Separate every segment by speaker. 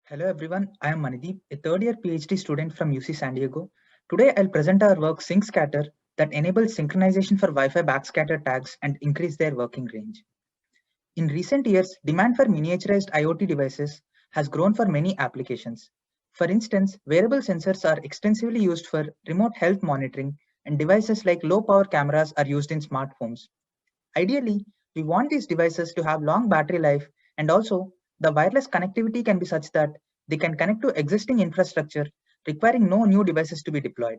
Speaker 1: Hello everyone, I am Manideep, a third year PhD student from UC San Diego. Today I'll present our work SyncScatter that enables synchronization for Wi-Fi backscatter tags and increase their working range. In recent years, demand for miniaturized IoT devices has grown for many applications. For instance, wearable sensors are extensively used for remote health monitoring, and devices like low power cameras are used in smartphones. Ideally, we want these devices to have long battery life, and also the wireless connectivity can be such that they can connect to existing infrastructure, requiring no new devices to be deployed.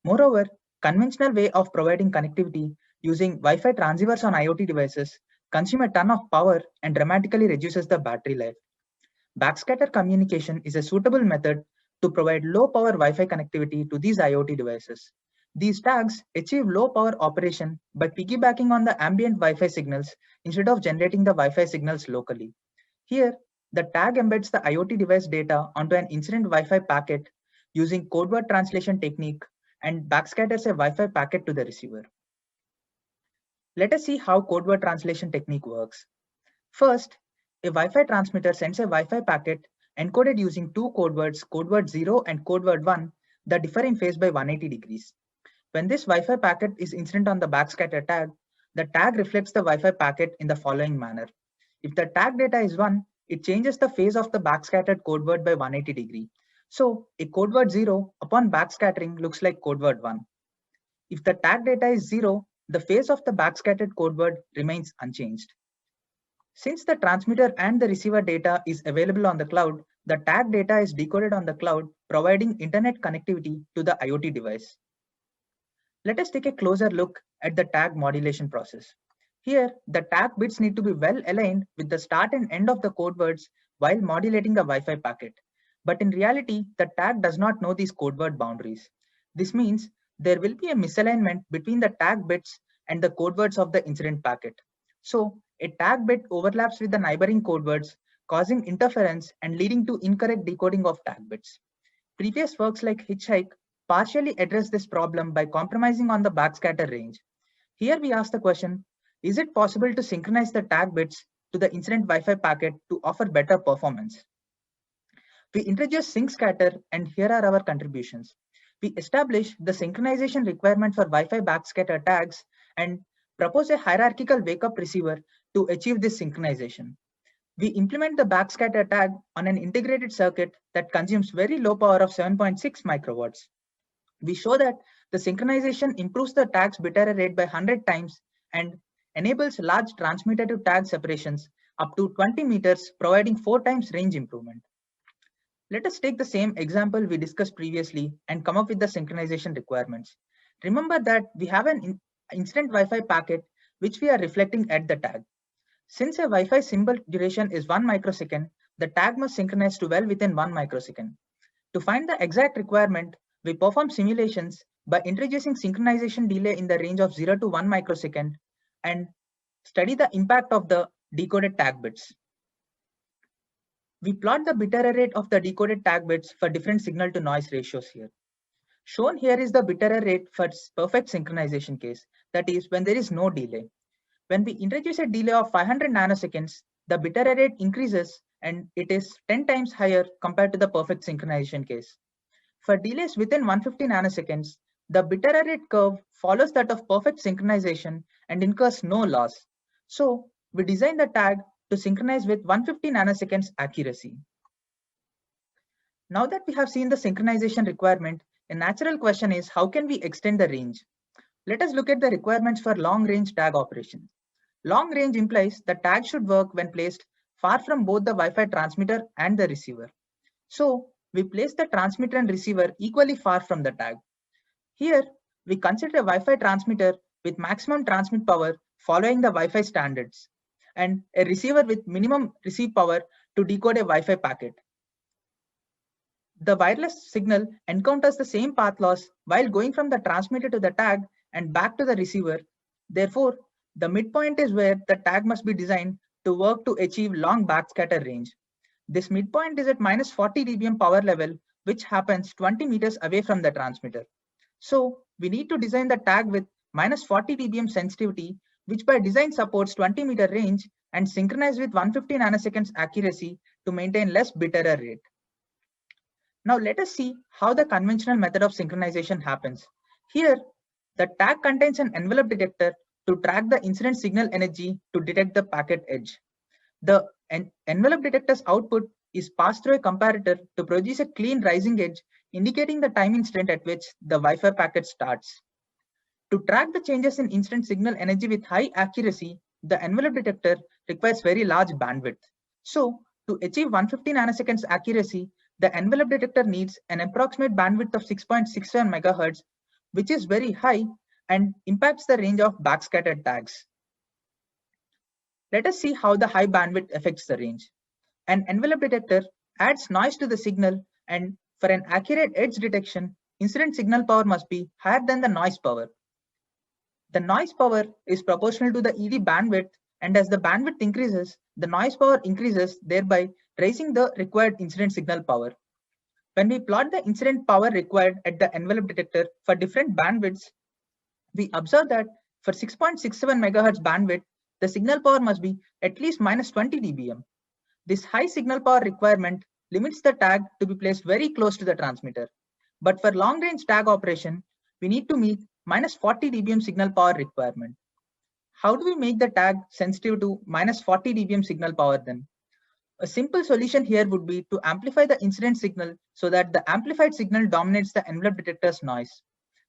Speaker 1: Moreover, conventional way of providing connectivity using Wi-Fi transceivers on IoT devices consume a ton of power and dramatically reduces the battery life. Backscatter communication is a suitable method to provide low power Wi-Fi connectivity to these IoT devices. These tags achieve low power operation by piggybacking on the ambient Wi-Fi signals instead of generating the Wi-Fi signals locally. Here, the tag embeds the IoT device data onto an incident Wi-Fi packet using code word translation technique and backscatters a Wi-Fi packet to the receiver. Let us see how code word translation technique works. First, a Wi-Fi transmitter sends a Wi-Fi packet encoded using two code words, code word 0 and code word 1, that differ in phase by 180 degrees. When this Wi-Fi packet is incident on the backscatter tag, the tag reflects the Wi-Fi packet in the following manner. If the tag data is 1, it changes the phase of the backscattered code word by 180 degree. So a code word 0 upon backscattering looks like code word 1. If the tag data is 0, the phase of the backscattered code word remains unchanged. Since the transmitter and the receiver data is available on the cloud, the tag data is decoded on the cloud, providing internet connectivity to the IoT device. Let us take a closer look at the tag modulation process. Here, the tag bits need to be well aligned with the start and end of the code words while modulating the Wi-Fi packet. But in reality, the tag does not know these code word boundaries. This means there will be a misalignment between the tag bits and the code words of the incident packet. So, a tag bit overlaps with the neighboring code words, causing interference and leading to incorrect decoding of tag bits. Previous works like Hitchhike partially address this problem by compromising on the backscatter range. Here we ask the question, is it possible to synchronize the tag bits to the incident Wi-Fi packet to offer better performance? We introduce SyncScatter, and here are our contributions. We establish the synchronization requirement for Wi-Fi backscatter tags and propose a hierarchical wake-up receiver to achieve this synchronization. We implement the backscatter tag on an integrated circuit that consumes very low power of 7.6 microwatts. We show that the synchronization improves the tag's bit error rate by 100 times and enables large transmitter to tag separations up to 20 meters, providing 4 times range improvement. Let us take the same example we discussed previously and come up with the synchronization requirements. Remember that we have an instant Wi-Fi packet which we are reflecting at the tag. Since a Wi-Fi symbol duration is 1 microsecond, the tag must synchronize to well within 1 microsecond. To find the exact requirement, we perform simulations by introducing synchronization delay in the range of 0 to 1 microsecond and study the impact of the decoded tag bits. We plot the bit error rate of the decoded tag bits for different signal to noise ratios here. Shown here is the bit error rate for perfect synchronization case, that is when there is no delay. When we introduce a delay of 500 nanoseconds, the bit error rate increases and it is 10 times higher compared to the perfect synchronization case. For delays within 150 nanoseconds, the bit error rate curve follows that of perfect synchronization and incurs no loss. So we design the tag to synchronize with 150 nanoseconds accuracy. Now that we have seen the synchronization requirement, a natural question is how can we extend the range? Let us look at the requirements for long-range tag operation. Long range implies the tag should work when placed far from both the Wi-Fi transmitter and the receiver. So we place the transmitter and receiver equally far from the tag. Here, we consider a Wi-Fi transmitter with maximum transmit power following the Wi-Fi standards and a receiver with minimum receive power to decode a Wi-Fi packet. The wireless signal encounters the same path loss while going from the transmitter to the tag and back to the receiver. Therefore, the midpoint is where the tag must be designed to work to achieve long backscatter range. This midpoint is at minus 40 dBm power level, which happens 20 meters away from the transmitter. So we need to design the tag with minus 40 dBm sensitivity, which by design supports 20-meter range and synchronize with 150 nanoseconds accuracy to maintain less bit error rate. Now let us see how the conventional method of synchronization happens. Here, the tag contains an envelope detector to track the incident signal energy to detect the packet edge. The envelope detector's output is passed through a comparator to produce a clean rising edge, indicating the time instant at which the Wi-Fi packet starts. To track the changes in instant signal energy with high accuracy, the envelope detector requires very large bandwidth. So, to achieve 150 nanoseconds accuracy, the envelope detector needs an approximate bandwidth of 6.67 MHz, which is very high and impacts the range of backscattered tags. Let us see how the high bandwidth affects the range. An envelope detector adds noise to the signal, and for an accurate edge detection, incident signal power must be higher than the noise power. The noise power is proportional to the ED bandwidth, and as the bandwidth increases, the noise power increases, thereby raising the required incident signal power. When we plot the incident power required at the envelope detector for different bandwidths, we observe that for 6.67 MHz bandwidth, the signal power must be at least minus 20 dBm. This high signal power requirement limits the tag to be placed very close to the transmitter. But for long-range tag operation, we need to meet minus 40 dBm signal power requirement. How do we make the tag sensitive to minus 40 dBm signal power then? A simple solution here would be to amplify the incident signal so that the amplified signal dominates the envelope detector's noise.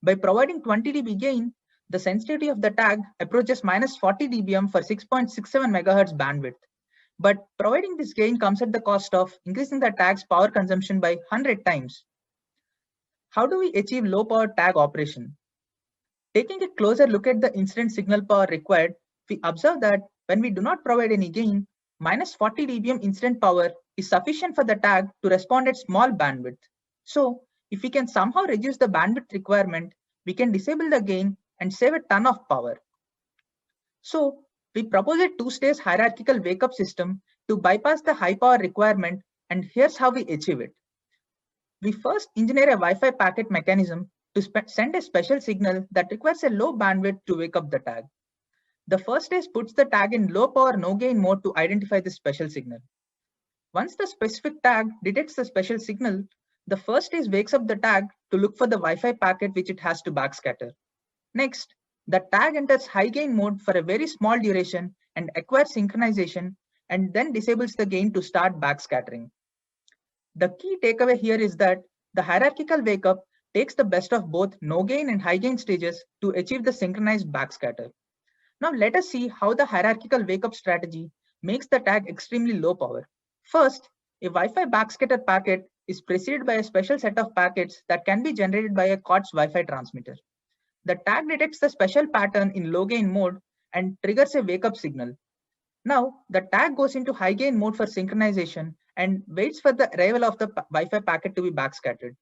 Speaker 1: By providing 20 dB gain, the sensitivity of the tag approaches minus 40 dBm for 6.67 MHz bandwidth. But providing this gain comes at the cost of increasing the tag's power consumption by 100 times. How do we achieve low power tag operation? Taking a closer look at the incident signal power required, we observe that when we do not provide any gain, minus 40 dBm incident power is sufficient for the tag to respond at small bandwidth. So, if we can somehow reduce the bandwidth requirement, we can disable the gain and save a ton of power. So, we propose a two-stage hierarchical wake-up system to bypass the high power requirement, and here's how we achieve it. We first engineer a Wi-Fi packet mechanism to send a special signal that requires a low bandwidth to wake up the tag. The first stage puts the tag in low power no gain mode to identify the special signal. Once the specific tag detects the special signal, the first stage wakes up the tag to look for the Wi-Fi packet which it has to backscatter. Next, the tag enters high gain mode for a very small duration and acquires synchronization, and then disables the gain to start backscattering. The key takeaway here is that the hierarchical wake up takes the best of both no gain and high gain stages to achieve the synchronized backscatter. Now let us see how the hierarchical wake up strategy makes the tag extremely low power. First, a Wi-Fi backscatter packet is preceded by a special set of packets that can be generated by a COTS Wi-Fi transmitter. The tag detects the special pattern in low gain mode and triggers a wake up signal. Now, the tag goes into high gain mode for synchronization and waits for the arrival of the Wi-Fi packet to be backscattered.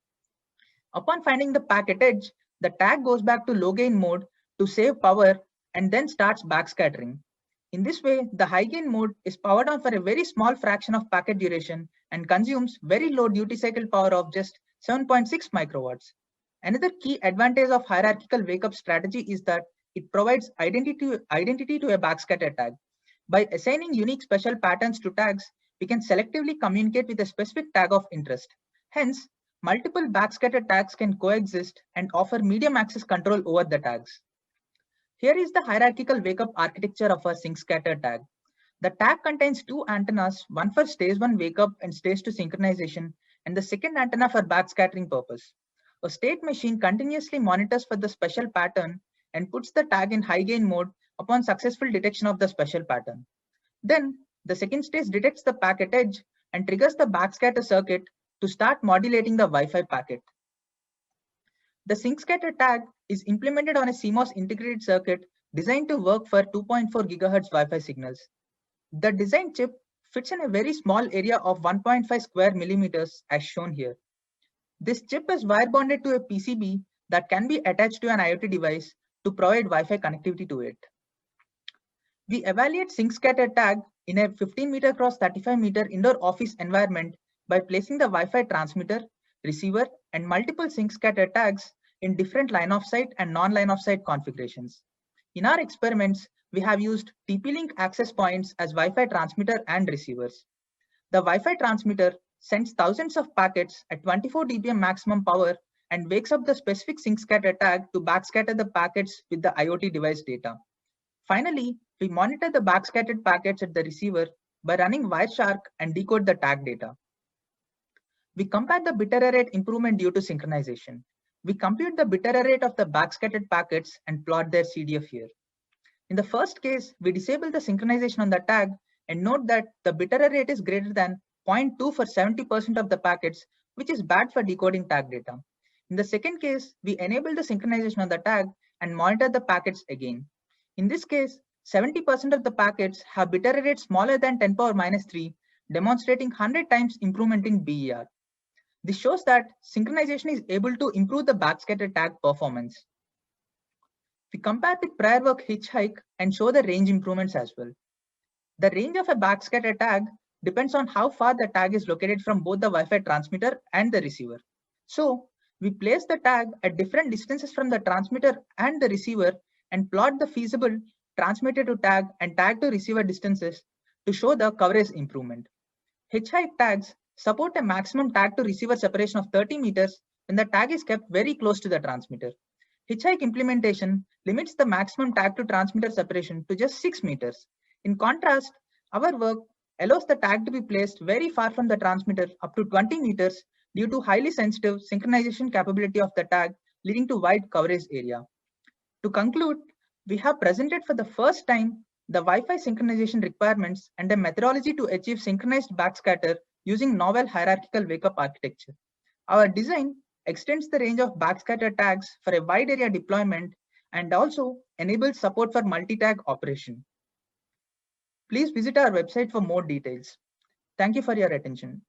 Speaker 1: Upon finding the packet edge, the tag goes back to low gain mode to save power and then starts backscattering. In this way, the high gain mode is powered on for a very small fraction of packet duration and consumes very low duty cycle power of just 7.6 microwatts. Another key advantage of hierarchical wake up strategy is that it provides identity to a backscatter tag. By assigning unique special patterns to tags, we can selectively communicate with a specific tag of interest. Hence, multiple backscatter tags can coexist and offer medium access control over the tags. Here is the hierarchical wake-up architecture of a sync scatter tag. The tag contains two antennas, one for stage 1 wake-up and stage 2 synchronization, and the second antenna for backscattering purpose. A state machine continuously monitors for the special pattern and puts the tag in high gain mode upon successful detection of the special pattern. Then, the second stage detects the packet edge and triggers the backscatter circuit to start modulating the Wi-Fi packet. The sync scatter tag is implemented on a CMOS integrated circuit designed to work for 2.4 GHz Wi-Fi signals. The design chip fits in a very small area of 1.5 square millimeters as shown here. This chip is wire bonded to a PCB that can be attached to an IoT device to provide Wi-Fi connectivity to it. We evaluate sync scatter tag in a 15 meter cross 35 meter indoor office environment by placing the Wi-Fi transmitter, receiver, and multiple sync scatter tags in different line of sight and non-line of sight configurations. In our experiments, we have used TP-Link access points as Wi-Fi transmitter and receivers. The Wi-Fi transmitter sends thousands of packets at 24 dBm maximum power and wakes up the specific sync scatter tag to backscatter the packets with the IoT device data. Finally, we monitor the backscattered packets at the receiver by running Wireshark and decode the tag data. We compare the bit error rate improvement due to synchronization. We compute the bit error rate of the backscattered packets and plot their CDF here. In the first case, we disable the synchronization on the tag and note that the bit error rate is greater than 0.2 for 70% of the packets, which is bad for decoding tag data. In the second case, we enable the synchronization on the tag and monitor the packets again. In this case, 70% of the packets have bit error rate smaller than 10 power minus 3, demonstrating 100 times improvement in BER. This shows that synchronization is able to improve the backscatter tag performance. We compare with prior work Hitchhike and show the range improvements as well. The range of a backscatter tag depends on how far the tag is located from both the Wi-Fi transmitter and the receiver. So we place the tag at different distances from the transmitter and the receiver and plot the feasible transmitter to tag and tag to receiver distances to show the coverage improvement. Hitchhike tags support a maximum tag to receiver separation of 30 meters when the tag is kept very close to the transmitter. Hitchhike implementation limits the maximum tag to transmitter separation to just 6 meters. In contrast, our work allows the tag to be placed very far from the transmitter up to 20 meters due to highly sensitive synchronization capability of the tag, leading to wide coverage area. To conclude, we have presented for the first time the Wi-Fi synchronization requirements and a methodology to achieve synchronized backscatter using novel hierarchical wake-up architecture. Our design extends the range of backscatter tags for a wide area deployment and also enables support for multi-tag operation. Please visit our website for more details. Thank you for your attention.